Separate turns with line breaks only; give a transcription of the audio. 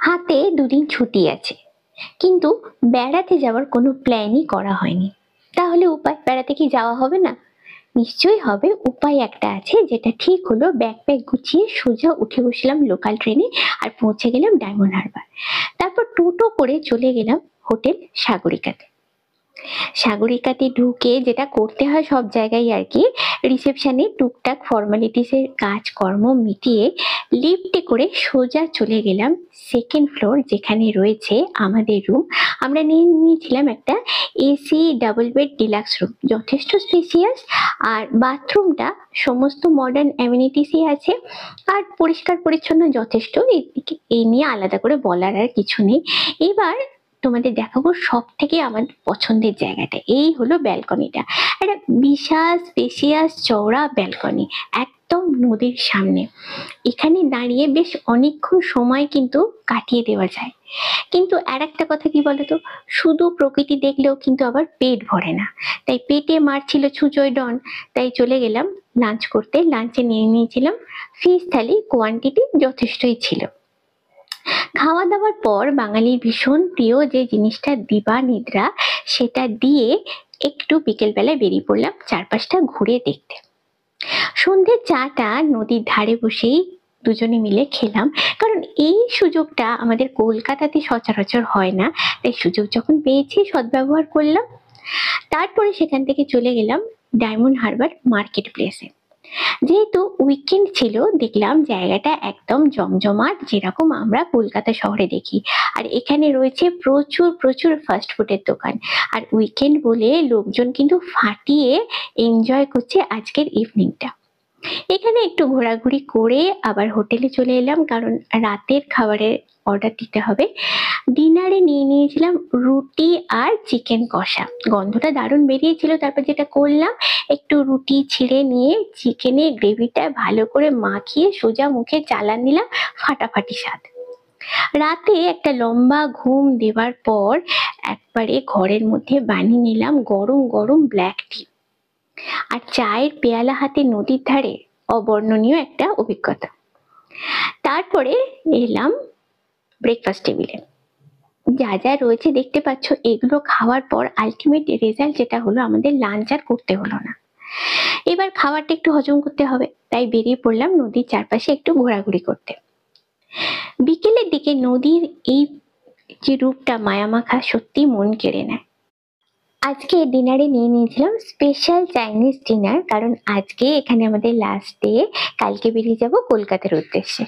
হাতে দুদিন ছুটি আছে, কিন্তু বেড়াতে যাওয়ার কোনো প্ল্যানই করা হয়নি। তাহলে উপায়, বেড়াতে কি যাওয়া হবে না? নিশ্চয়ই হবে। উপায় একটা আছে, যেটা ঠিক হলো ব্যাকপ্যাক গুছিয়ে সোজা উঠে বসলাম লোকাল ট্রেনে আর পৌঁছে গেলাম ডায়মন্ড হারবার। তারপর টোটো করে চলে গেলাম হোটেল সাগরিকাতে। সাগরিকাতে ঢুকে যেটা করতে হয় সব জায়গায় আর কি, রিসেপশনে টুকটাক ফর্মালিটিস এর কাজকর্ম মিটিয়ে লিফটে করে সোজা চলে গেলাম সেকেন্ড ফ্লোর, যেখানে রয়েছে আমাদের রুম। আমরা নিয়ে নিয়েছিলাম একটা AC double bed deluxe room, যথেষ্ট স্পেসিয়াস, আর বাথরুমটা সমস্ত মডার্ন অ্যামিনিটিসই আছে, আর পরিষ্কার পরিচ্ছন্ন যথেষ্ট। এই নিয়ে আলাদা করে বলার আর কিছু নেই। এবার তোমাদের দেখাবো সব থেকে আমার পছন্দের জায়গাটা। এই হলো ব্যালকনিটা, একটা বিশাল স্পেসিয়াস চওড়া ব্যালকনি, একদম নদীর সামনে। এখানে দাঁড়িয়ে বেশ অনেকক্ষণ সময় কিন্তু কাটিয়ে দেওয়া যায়। কিন্তু আর একটা কথা কি বলতো, শুধু প্রকৃতি দেখলেও কিন্তু আবার পেট ভরে না, তাই পেটে মারছিল ছুঁচোয় ডন। তাই চলে গেলাম লাঞ্চ করতে। লাঞ্চে নিয়ে নিয়েছিলাম ফিশ থালি, কোয়ান্টিটি যথেষ্টই ছিল। খাওয়া দাওয়ার পর বাঙালির ভীষণ প্রিয় যে জিনিসটা দিবা নিদ্রা, সেটা দিয়ে একটু বিকেলবেলায় বেরিয়ে পড়লাম চারপাশটা ঘুরে দেখতে। সন্ধ্যের চাটা নদীর ধারে বসেই দুজনে মিলে খেলাম, কারণ এই সুযোগটা আমাদের কলকাতাতে সচরাচর হয় না, তাই সুযোগ যখন পেয়েছি সদ্ব্যবহার করলাম। তারপরে সেখান থেকে চলে গেলাম ডায়মন্ড হারবার মার্কেট প্লেসে। যেহেতু উইকেন্ড ছিল, দেখলাম জায়গাটা একদম জমজমাট, যেরকম আমরা কলকাতা শহরে দেখি। আর এখানে রয়েছে প্রচুর প্রচুর ফাস্ট ফুডের দোকান, আর উইকেন্ড বলে লোকজন কিন্তু ফাটিয়ে এনজয় করছে আজকের ইভিনিংটা। এখানে একটু ঘোরাঘুরি করে আবার হোটেলে চলে এলাম, কারণ রাতের খাবারের অর্ডার দিতে হবে। ডিনারে নিয়ে নিয়েছিলাম রুটি আর চিকেন কষা, গন্ধটা দারুণ বেরিয়েছিল। তারপর যেটা করলাম, একটু রুটি ছিঁড়ে নিয়ে চিকেনের গ্রেভিটা ভালো করে মাখিয়ে সোজা মুখে চালা নিলাম, ফাটাফাটি স্বাদ। রাতে একটা লম্বা ঘুম দেওয়ার পর একবারে ঘরের মধ্যে বানিয়ে নিলাম গরম গরম ব্ল্যাক টি, আর চায়ের পেয়ালা হাতে নদীর ধারে, অবর্ণনীয় একটা অভিজ্ঞতা। তারপরে এলাম ব্রেকফাস্ট টেবিলে। যা যা রয়েছে দেখতে পাচ্ছ, এগুলো খাওয়ার পর আলটিমেট রেজাল্ট যেটা হলো, আমাদের লাঞ্চ আর করতে হলো না। এবার খাবারটা একটু হজম করতে হবে, তাই বেরিয়ে পড়লাম নদীর চারপাশে একটু ঘোরাঘুরি করতে। বিকেলের দিকে নদীর এই যে রূপটা মায়ামাখা, সত্যি মন কেড়ে নেয়। আজকে ডিনারে নিয়ে নিয়েছিলাম স্পেশাল চাইনিজ ডিনার, কারণ আজকে এখানে আমাদের লাস্ট ডে, কালকে বেরিয়ে যাব কলকাতার উদ্দেশ্যে।